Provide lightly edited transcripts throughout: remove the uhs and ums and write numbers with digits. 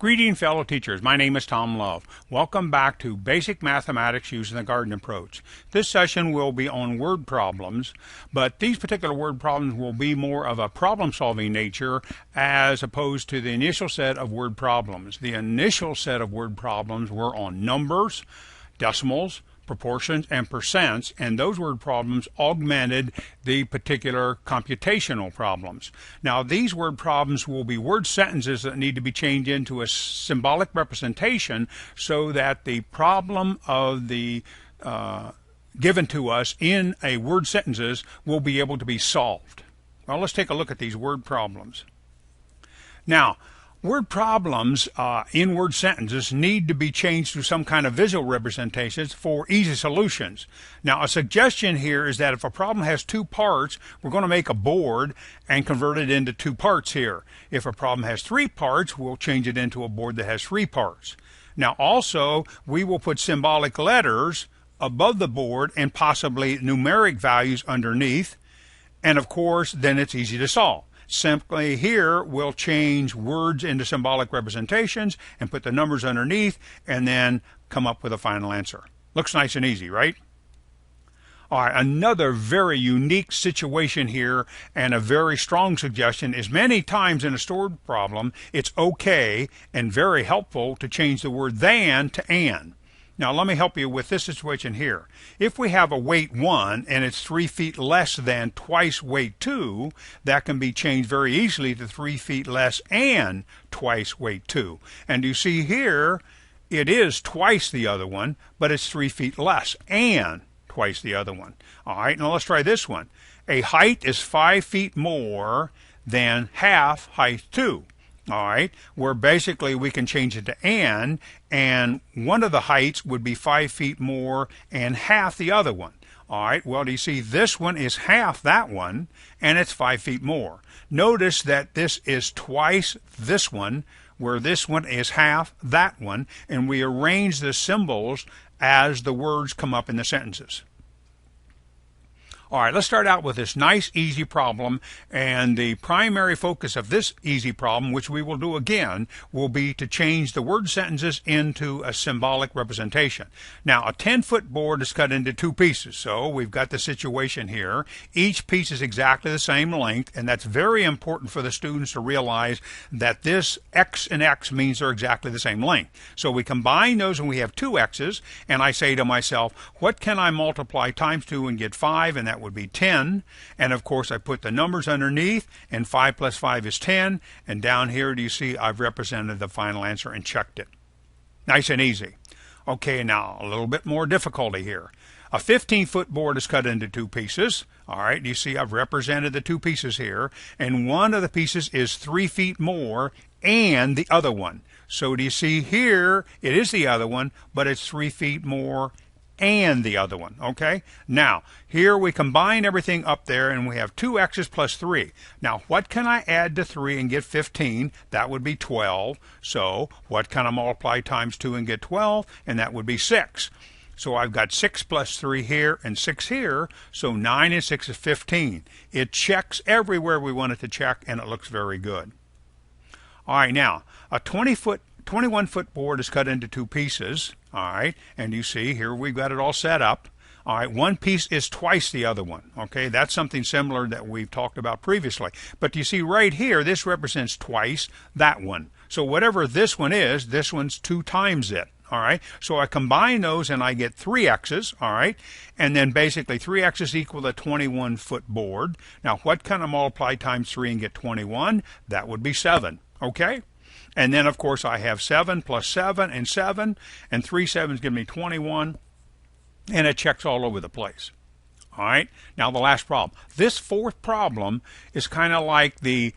Greetings, fellow teachers. My name is Tom Love. Welcome back to Basic Mathematics Using the Garden Approach. This session will be on word problems, but these particular word problems will be more of a problem-solving nature as opposed to the initial set of word problems. The initial set of word problems were on numbers, decimals, proportions, and percents, and those word problems augmented the particular computational problems. Now, these word problems will be word sentences that need to be changed into a symbolic representation so that the problem of the given to us in a word sentences will be able to be solved. Well, let's take a look at these word problems. Now, word problems in word sentences need to be changed to some kind of visual representations for easy solutions. Now, a suggestion here is that if a problem has two parts, we're going to make a board and convert it into two parts here. If a problem has three parts, we'll change it into a board that has three parts. Now, also, we will put symbolic letters above the board and possibly numeric values underneath. And of course, then it's easy to solve. Simply here, we'll change words into symbolic representations and put the numbers underneath and then come up with a final answer. Looks nice and easy, right? All right, another very unique situation here and a very strong suggestion is many times in a stored problem, it's okay and very helpful to change the word than to and. Now, let me help you with this situation here. If we have a weight 1 and it's 3 feet less than twice weight 2, that can be changed very easily to 3 feet less and twice weight 2. And you see here, it is twice the other one, but it's 3 feet less and twice the other one. All right, now let's try this one. A height is 5 feet more than half height 2. All right, where basically we can change it to and one of the heights would be 5 feet more and half the other one. All right, well, do you see this one is half that one and it's 5 feet more. Notice that this is twice this one, where this one is half that one, and we arrange the symbols as the words come up in the sentences. All right, let's start out with this nice, easy problem, and the primary focus of this easy problem, which we will do again, will be to change the word sentences into a symbolic representation. Now, a 10-foot board is cut into two pieces, so we've got the situation here. Each piece is exactly the same length, and that's very important for the students to realize that this X and X means they're exactly the same length. So we combine those and we have two X's, and I say to myself, what can I multiply times 2 and get 5, and that would be 10, and of course I put the numbers underneath, and 5 plus 5 is 10, and down here do you see I've represented the final answer and checked it. Nice and easy. Okay, now a little bit more difficulty here. A 15-foot board is cut into two pieces. All right, you see I've represented the two pieces here, and one of the pieces is 3 feet more and the other one. So do you see here it is the other one, but it's 3 feet more and the other one. Okay, now here we combine everything up there and we have 2x's plus 3. Now what can I add to 3 and get 15? That would be 12. So what can I multiply times 2 and get 12? And that would be 6. So I've got 6 plus 3 here and 6 here, so 9 and 6 is 15. It checks everywhere we want it to check, and it looks very good. All right, now a 21-foot board is cut into two pieces. All right, and you see here we've got it all set up. All right, one piece is twice the other one. Okay, that's something similar that we've talked about previously. But you see right here, this represents twice that one. So whatever this one is, this one's 2 times it. All right, so I combine those and I get 3x's. All right, and then basically 3x's equal a 21-foot board. Now what can I multiply times 3 and get 21? That would be 7. Okay. And then, of course, I have 7 plus 7 and 7, and 3 7s give me 21, and it checks all over the place. All right, now the last problem. This fourth problem is kind of like the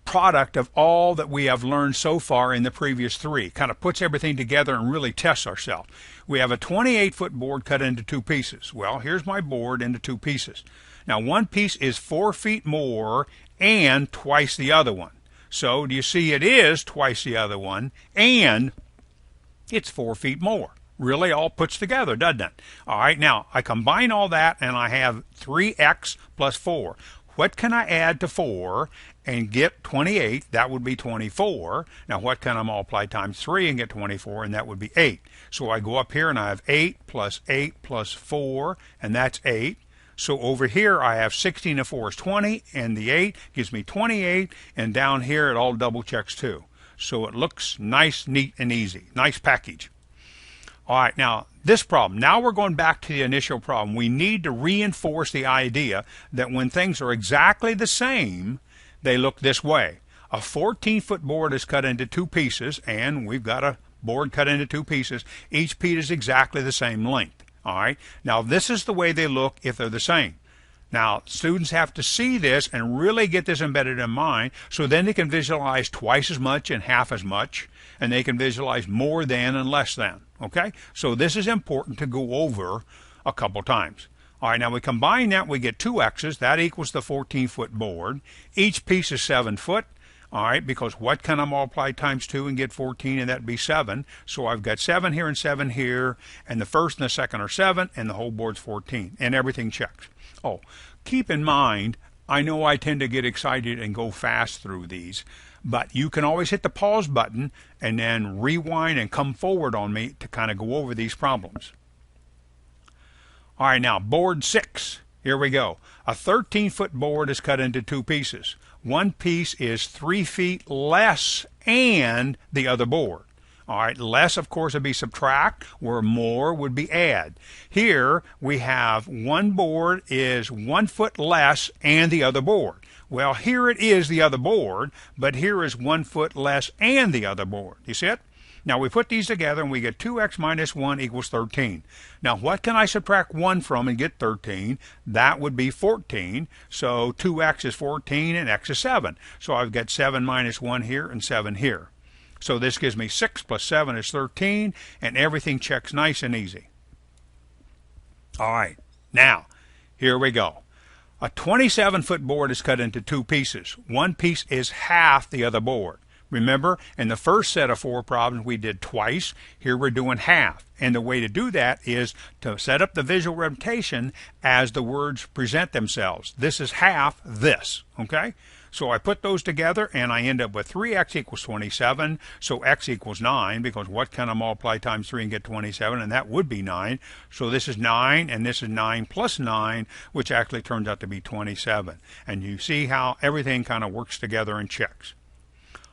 product of all that we have learned so far in the previous 3. Kind of puts everything together and really tests ourselves. We have a 28-foot board cut into two pieces. Well, here's my board into two pieces. Now, one piece is 4 feet more and twice the other one. So do you see it is twice the other one, and it's 4 feet more. Really all puts together, doesn't it? All right, now I combine all that, and I have 3x plus 4. what can I add to 4 and get 28? That would be 24. Now what can I multiply times 3 and get 24? And that would be 8. So I go up here and I have 8 plus 4, and that's 8. So over here I have 16 and 4 is 20, and the 8 gives me 28, and down here it all double checks too. So it looks nice, neat, and easy. Nice package. All right, now this problem. Now we're going back to the initial problem. We need to reinforce the idea that when things are exactly the same, they look this way. A 14-foot board is cut into 2 pieces, and we've got a board cut into 2 pieces. Each piece is exactly the same length. All right, now this is the way they look if they're the same. Now, students have to see this and really get this embedded in mind, so then they can visualize twice as much and half as much, and they can visualize more than and less than. Okay? So this is important to go over a couple times. All right, now we combine that, we get 2 x's. That equals the 14-foot board. Each piece is 7 foot. All right, because what can I multiply times 2 and get 14, and that'd be 7. So I've got 7 here and 7 here, and the first and the second are 7, and the whole board's 14, and everything checks. Oh, keep in mind, I know I tend to get excited and go fast through these, but you can always hit the pause button and then rewind and come forward on me to kind of go over these problems. All right, now board 6. Here we go. A 13-foot board is cut into 2 pieces. One piece is 3 feet less and the other board. All right, less, of course, would be subtract, where more would be add. Here we have one board is 1 foot less and the other board. Well, here it is the other board, but here is 1 foot less and the other board. You see it? Now we put these together and we get 2x minus 1 equals 13. Now what can I subtract 1 from and get 13? That would be 14. So 2x is 14 and x is 7. So I've got 7 minus 1 here and 7 here. So this gives me 6 plus 7 is 13, and everything checks nice and easy. All right, now here we go. A 27-foot board is cut into 2 pieces. One piece is half the other board. Remember, in the first set of 4 problems we did twice. Here we're doing half. And the way to do that is to set up the visual representation as the words present themselves. This is half this, okay? So I put those together and I end up with 3x equals 27. So x equals 9, because what can I multiply times 3 and get 27? And that would be 9. So this is 9 and this is 9 plus 9, which actually turns out to be 27. And you see how everything kind of works together and checks.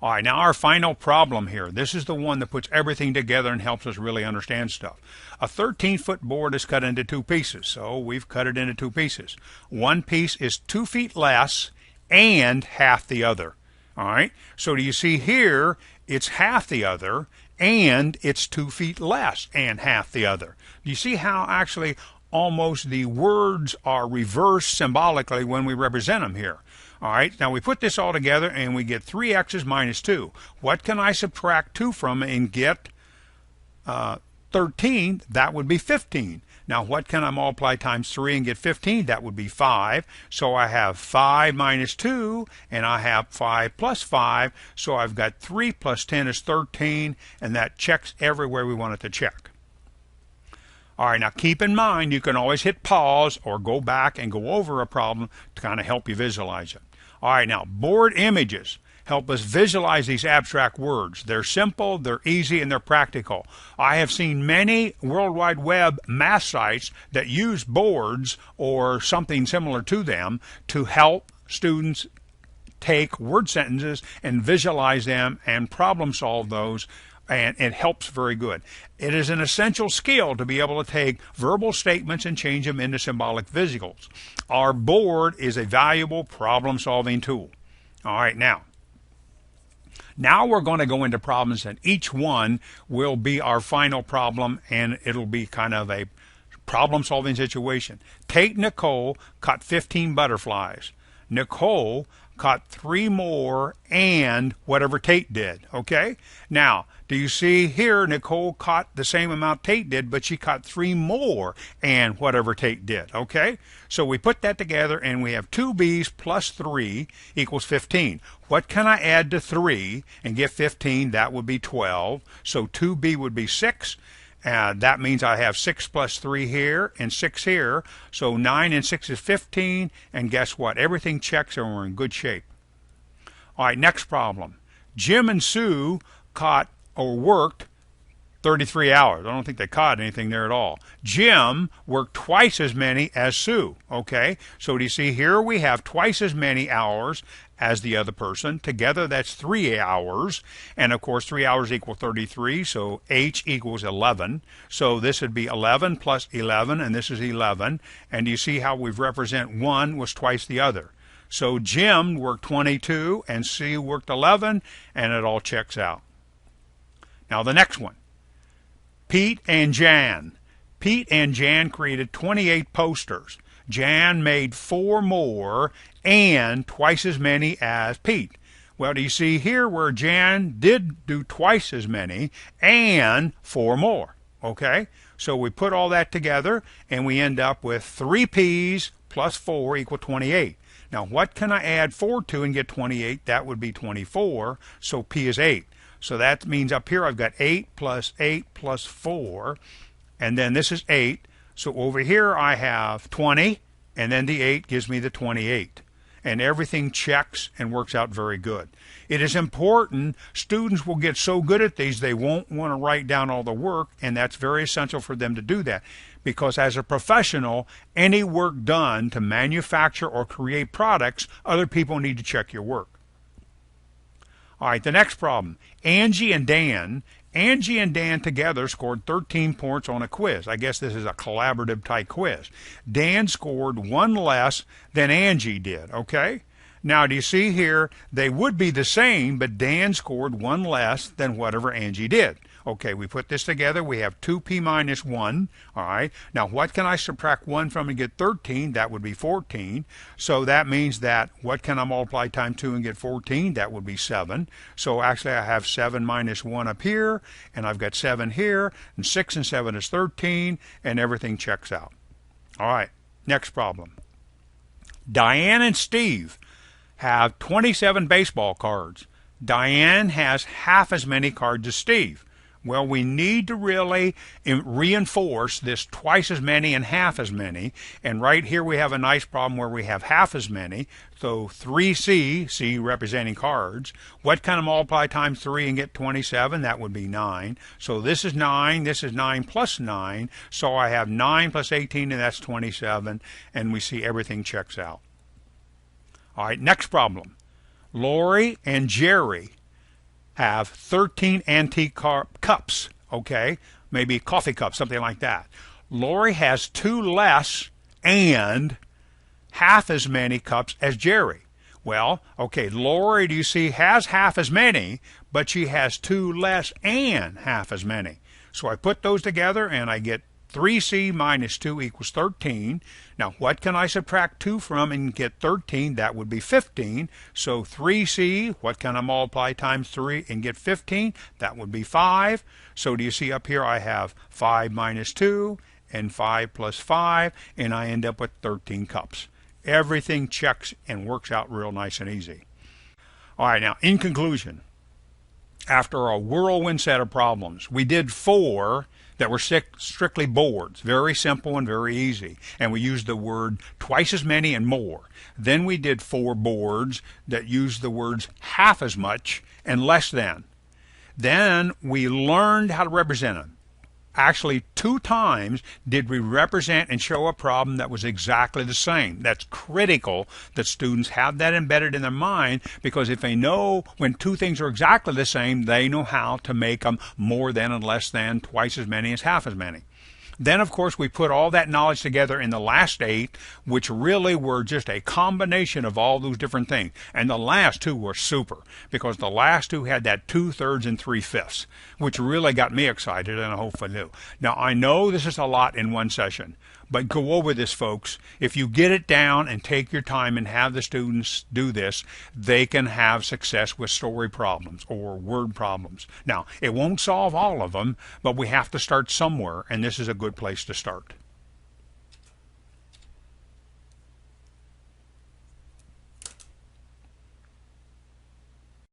All right, now our final problem here. This is the one that puts everything together and helps us really understand stuff. A 13-foot board is cut into 2 pieces. So we've cut it into 2 pieces. One piece is 2 feet less and half the other. All right, so do you see here it's half the other and it's 2 feet less and half the other. Do you see how actually almost the words are reversed symbolically when we represent them here? All right, now we put this all together and we get 3x's minus 2. What can I subtract 2 from and get 13? That would be 15. Now what can I multiply times 3 and get 15? That would be 5. So I have 5 minus 2, and I have 5 plus 5. So I've got 3 plus 10 is 13, and that checks everywhere we want it to check. All right, now keep in mind you can always hit pause or go back and go over a problem to kind of help you visualize it. All right, now board images help us visualize these abstract words. They're simple, they're easy, and they're practical. I have seen many World Wide Web math sites that use boards or something similar to them to help students take word sentences and visualize them and problem solve those, and it helps very good. It is an essential skill to be able to take verbal statements and change them into symbolic visuals. Our board is a valuable problem-solving tool. All right, now we're going to go into problems, and each one will be our final problem, and it'll be kind of a problem-solving situation. Take Nicole caught 15 butterflies. Nicole caught 3 more and whatever Tate did, okay? Now, do you see here Nicole caught the same amount Tate did, but she caught 3 more and whatever Tate did, okay? So we put that together and we have 2b's plus 3 equals 15. What can I add to 3 and get 15? That would be 12. So 2b would be 6. That means I have 6 plus 3 here and 6 here. So 9 and 6 is 15. And guess what? Everything checks and we're in good shape. All right, next problem. Jim and Sue caught or worked 33 hours. I don't think they caught anything there at all. Jim worked twice as many as Sue. Okay, so do you see here we have twice as many hours as the other person. Together that's 3 hours. And of course 3 hours equal 33, so H equals 11. So this would be 11 plus 11, and this is 11. And you see how we represent one was twice the other. So Jim worked 22 and Sue worked 11, and it all checks out. Now the next one. Pete and Jan. Pete and Jan created 28 posters. Jan made 4 more and twice as many as Pete. Well, do you see here where Jan did do twice as many and 4 more? Okay, so we put all that together and we end up with 3 P's plus 4 equal 28. Now, what can I add 4 to and get 28? That would be 24, so P is 8. So that means up here I've got 8 plus 4, and then this is 8. So over here I have 20, and then the 8 gives me the 28. And everything checks and works out very good. It is important. Students will get so good at these they won't want to write down all the work, and that's very essential for them to do that. Because as a professional, any work done to manufacture or create products, other people need to check your work. All right, the next problem. Angie and Dan together scored 13 points on a quiz. I guess this is a collaborative type quiz. Dan scored 1 less than Angie did, okay? Now, do you see here, they would be the same, but Dan scored 1 less than whatever Angie did. Okay, we put this together. We have 2p minus 1. All right. Now, what can I subtract 1 from and get 13? That would be 14. So that means that what can I multiply times 2 and get 14? That would be 7. So actually, I have 7 minus 1 up here, and I've got 7 here, and 6 and 7 is 13, and everything checks out. All right, next problem. Diane and Steve have 27 baseball cards. Diane has half as many cards as Steve. Well, we need to really reinforce this twice as many and half as many. And right here we have a nice problem where we have half as many. So 3C, C representing cards. What can I multiply times 3 and get 27? That would be 9. So this is 9. This is 9 plus 9. So I have 9 plus 18, and that's 27. And we see everything checks out. All right, next problem. Lori and Jerry have 13 antique cups, okay? Maybe coffee cups, something like that. Lori has 2 less and half as many cups as Jerry. Well, okay, Lori, do you see, has half as many, but she has 2 less and half as many. So I put those together and I get 3C minus 2 equals 13. Now, what can I subtract 2 from and get 13? That would be 15. So 3C, what can I multiply times 3 and get 15? That would be 5. So do you see up here I have 5 minus 2 and 5 plus 5, and I end up with 13 cups. Everything checks and works out real nice and easy. All right, now, in conclusion, after a whirlwind set of problems, we did 4 that were strictly boards, very simple and very easy. And we used the word twice as many and more. Then we did 4 boards that used the words half as much and less than. Then we learned how to represent them. Actually, 2 times did we represent and show a problem that was exactly the same. That's critical that students have that embedded in their mind, because if they know when 2 things are exactly the same, they know how to make them more than and less than, twice as many as half as many. Then, of course, we put all that knowledge together in the last 8, which really were just a combination of all those different things. And the last 2 were super, because the last 2 had that 2/3 and 3/5, which really got me excited, and I hope I do. Now, I know this is a lot in one session, but go over this, folks. If you get it down and take your time and have the students do this, they can have success with story problems or word problems. Now, it won't solve all of them, but we have to start somewhere, and this is a good place to start.